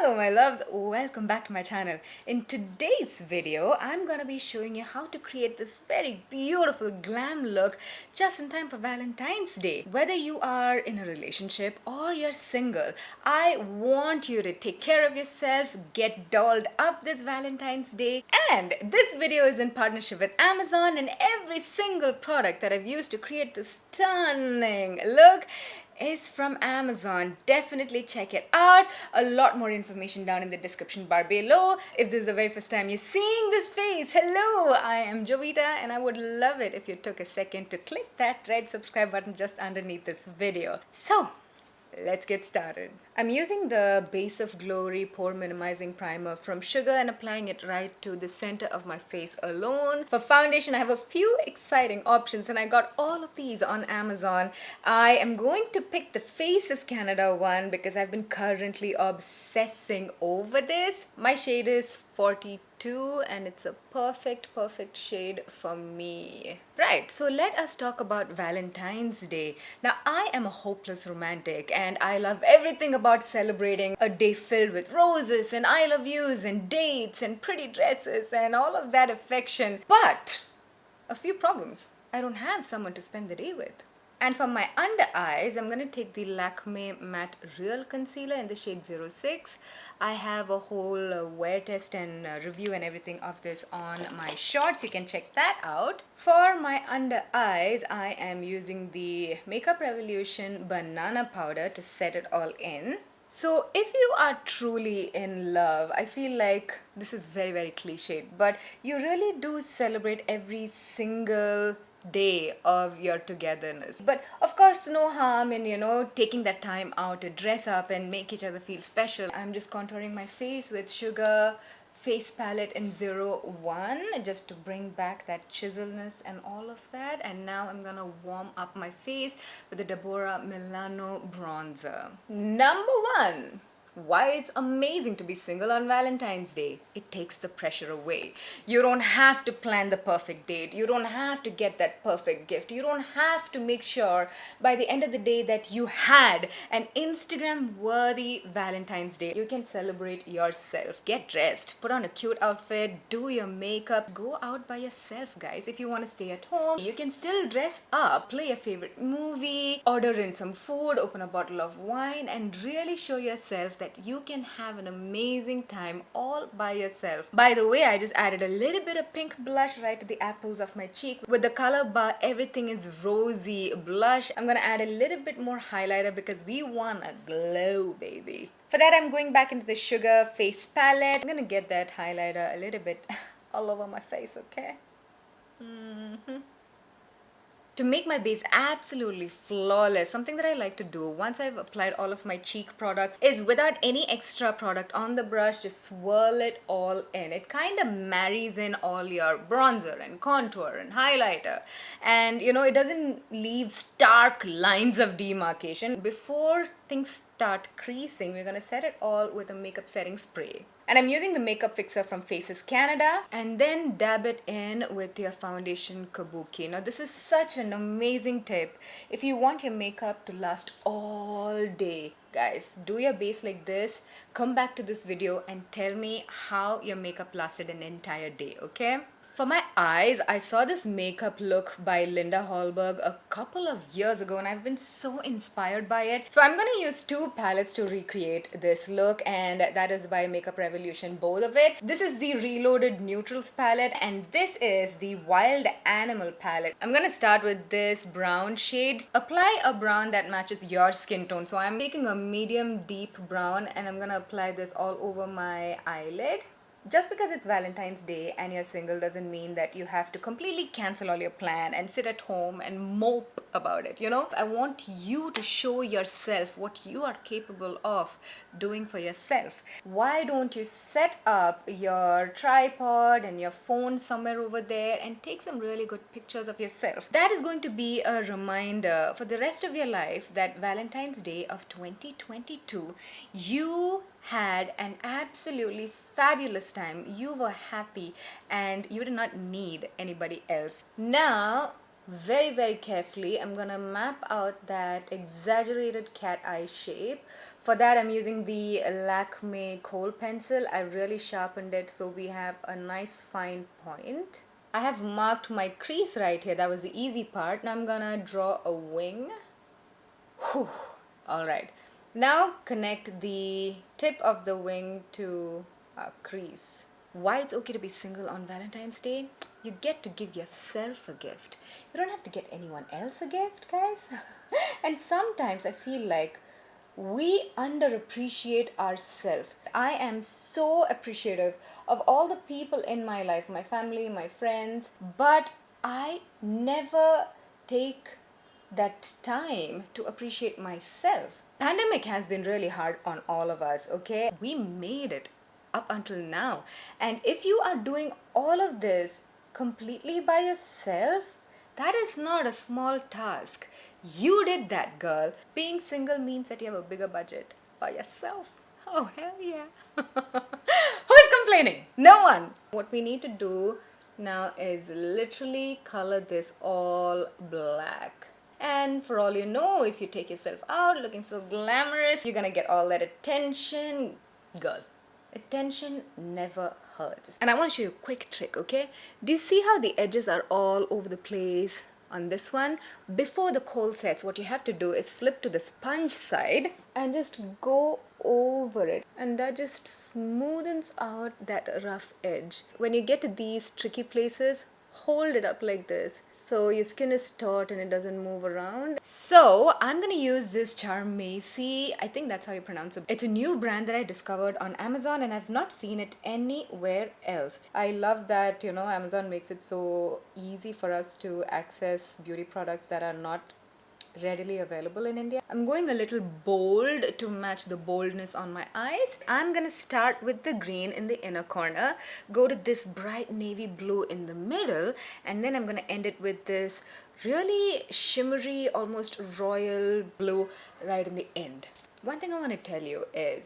Hello my loves, welcome back to my channel. In today's video, I'm gonna be showing you how to create this very beautiful glam look just in time for Valentine's Day. Whether you are in a relationship or you're single, I want you to take care of yourself, get dolled up this Valentine's Day. And this video is in partnership with Amazon, and every single product that I've used to create this stunning look is from Amazon. Definitely check it out. A lot more information down in the description bar below. If this is the very first time you're seeing this face, hello, I am Jovita, and I would love it if you took a second to click that red subscribe button just underneath this video. So let's get started. I'm using the Base of Glory Pore Minimizing Primer from Sugar and applying it right to the center of my face alone. For foundation, I have a few exciting options, and I got all of these on Amazon. I am going to pick the Faces Canada one because I've been currently obsessing over this. My shade is 42 and it's a perfect shade for me. Right, so let us talk about Valentine's Day. Now, I am a hopeless romantic and I love everything about celebrating a day filled with roses and I love yous and dates and pretty dresses and all of that affection. But a few problems. I don't have someone to spend the day with. And for my under eyes, I'm going to take the Lakme Mattreal Concealer in the shade 06. I have a whole wear test and review and everything of this on my shorts. You can check that out. For my under eyes, I am using the Makeup Revolution Banana Powder to set it all in. So if you are truly in love, I feel like this is very cliched, but you really do celebrate every single day of your togetherness. But of course, no harm in, taking that time out to dress up and make each other feel special. I'm just contouring my face with Sugar face palette in 01 just to bring back that chiselness and all of that. And now I'm gonna warm up my face with the Deborah Milano bronzer. Number one, why it's amazing to be single on Valentine's Day. It takes the pressure away. You don't have to plan the perfect date. You don't have to get that perfect gift. You don't have to make sure by the end of the day that you had an Instagram worthy Valentine's Day. You can celebrate yourself. Get dressed, put on a cute outfit, do your makeup, go out by yourself, guys. If you want to stay at home, you can still dress up, play your favorite movie, order in some food, open a bottle of wine, and really show yourself that you can have an amazing time all by yourself. By the way, I just added a little bit of pink blush right to the apples of my cheek. With the Colorbar Everything is Rosy blush, I'm gonna add a little bit more highlighter because we want a glow, baby. For that, I'm going back into the Sugar face palette. I'm gonna get that highlighter a little bit all over my face, okay? To make my base absolutely flawless, something that I like to do once I've applied all of my cheek products is without any extra product on the brush, just swirl it all in. It kind of marries in all your bronzer and contour and highlighter. And it doesn't leave stark lines of demarcation. Before things start creasing, we're gonna set it all with a makeup setting spray. And I'm using the makeup fixer from Faces Canada, and then dab it in with your foundation kabuki. Now this is such an amazing tip if you want your makeup to last all day. Guys, do your base like this, come back to this video and tell me how your makeup lasted an entire day, okay? For my eyes, I saw this makeup look by Linda Hallberg a couple of years ago and I've been so inspired by it. So I'm going to use two palettes to recreate this look, and that is by Makeup Revolution, both of it. This is the Reloaded Newtrals palette and this is the Wild Animal palette. I'm going to start with this brown shade. Apply a brown that matches your skin tone. So I'm taking a medium deep brown and I'm going to apply this all over my eyelid. Just because it's Valentine's Day and you're single doesn't mean that you have to completely cancel all your plan and sit at home and mope about it, I want you to show yourself what you are capable of doing for yourself. Why don't you set up your tripod and your phone somewhere over there and take some really good pictures of yourself? That is going to be a reminder for the rest of your life that Valentine's Day of 2022, you had an absolutely fabulous time. You were happy and you did not need anybody else. Now, very, very carefully. I'm gonna map out that exaggerated cat eye shape. For that, I'm using the Lakme Kohl pencil. I really sharpened it so we have a nice fine point. I have marked my crease right here. That was the easy part. Now I'm gonna draw a wing. Whew. All right. Now connect the tip of the wing to a crease. Why it's okay to be single on Valentine's Day? You get to give yourself a gift. You don't have to get anyone else a gift, guys. And sometimes I feel like we underappreciate ourselves. I am so appreciative of all the people in my life, my family, my friends, but I never take that time to appreciate myself. Pandemic has been really hard on all of us, okay? We made it up until now. And if you are doing all of this completely by yourself, that is not a small task. You did that, girl. Being single means that you have a bigger budget by yourself. Oh, hell yeah. Who is complaining? No one. What we need to do now is literally color this all black. And for all you know, if you take yourself out looking so glamorous, you're gonna get all that attention. Girl, attention never hurts. And I want to show you a quick trick, okay? Do you see how the edges are all over the place on this one? Before the kohl sets, what you have to do is flip to the sponge side and just go over it, and that just smoothens out that rough edge. When you get to these tricky places, hold it up like this so your skin is taut and it doesn't move around. So I'm gonna use this Charmacy, I think that's how you pronounce it. It's a new brand that I discovered on Amazon and I've not seen it anywhere else. I love that, you know, Amazon makes it so easy for us to access beauty products that are not readily available in India. I'm going a little bold to match the boldness on my eyes. I'm gonna start with the green in the inner corner, go to this bright navy blue in the middle, and then I'm gonna end it with this really shimmery, almost royal blue right in the end. One thing I want to tell you is,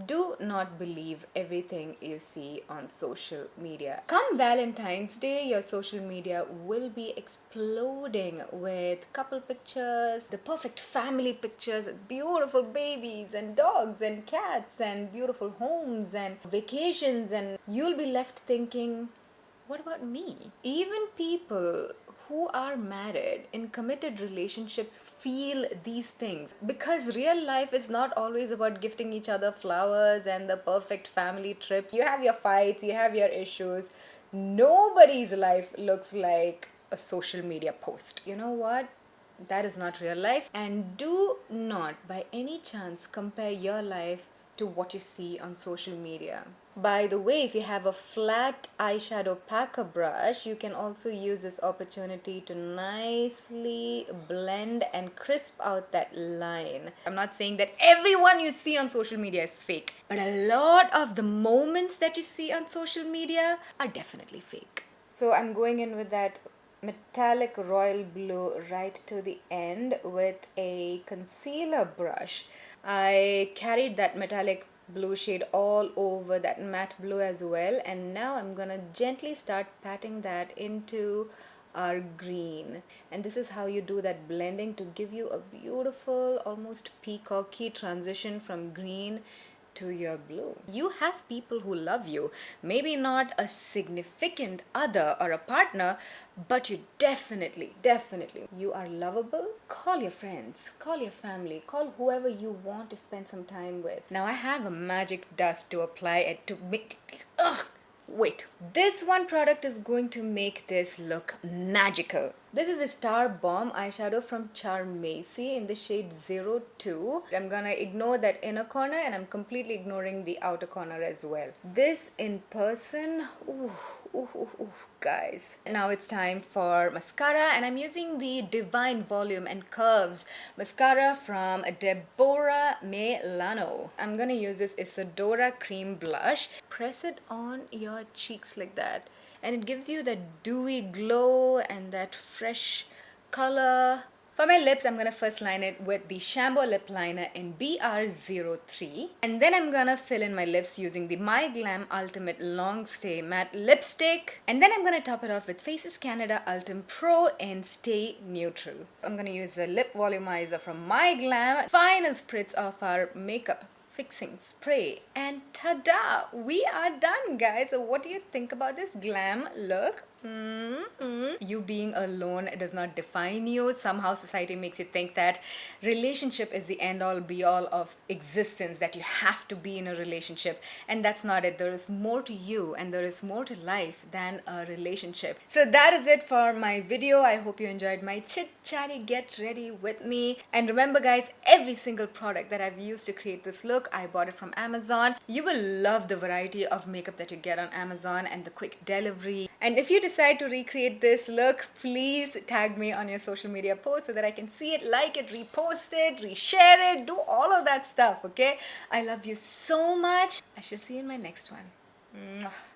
do not believe everything you see on social media. Come Valentine's Day, your social media will be exploding with couple pictures, the perfect family pictures, beautiful babies and dogs and cats and beautiful homes and vacations, and you'll be left thinking, what about me? Even people who are married in committed relationships feel these things, because real life is not always about gifting each other flowers and the perfect family trips. You have your fights, you have your issues. Nobody's life looks like a social media post. You know what? That is not real life. And do not by any chance compare your life to what you see on social media. By the way, if you have a flat eyeshadow packer brush, you can also use this opportunity to nicely blend and crisp out that line. I'm not saying that everyone you see on social media is fake, but a lot of the moments that you see on social media are definitely fake. So I'm going in with that metallic royal blue right to the end with a concealer brush. I carried that metallic blue shade all over that matte blue as well, and now I'm gonna gently start patting that into our green. And this is how you do that blending to give you a beautiful, almost peacocky transition from green to your blue. You have people who love you, maybe not a significant other or a partner, but you definitely, you are lovable. Call your friends, call your family, call whoever you want to spend some time with. Now I have a magic dust to apply it to make, wait, this one product is going to make this look magical. This is a Star Bomb eyeshadow from Charmacy in the shade 02. I'm gonna ignore that inner corner and I'm completely ignoring the outer corner as well. This in person, guys. Now it's time for mascara, and I'm using the Divine Volume and Curves mascara from Deborah Milano. I'm gonna use this Isadora cream blush. Press it on your cheeks like that, and it gives you that dewy glow and that fresh color. For my lips, I'm going to first line it with the Chambor lip liner in BR03. And then I'm going to fill in my lips using the MyGlamm Ultimate Long Stay Matte Lipstick. And then I'm going to top it off with Faces Canada Ultimepro in Stay Neutral. I'm going to use the lip volumizer from MyGlamm. Final spritz of our makeup fixing spray, and ta-da! We are done, guys. So what do you think about this glam look? You being alone does not define you. Somehow society makes you think that relationship is the end all be all of existence, that you have to be in a relationship, and that's not it. There is more to you and there is more to life than a relationship. So that is it for my video. I hope you enjoyed my chit chatty get ready with me. And remember, guys, every single product that I've used to create this look, I bought it from Amazon. You will love the variety of makeup that you get on Amazon and the quick delivery. And if you decide to recreate this look, please tag me on your social media post so that I can see it, like it, repost it, reshare it, do all of that stuff, okay? I love you so much. I shall see you in my next one. Mwah.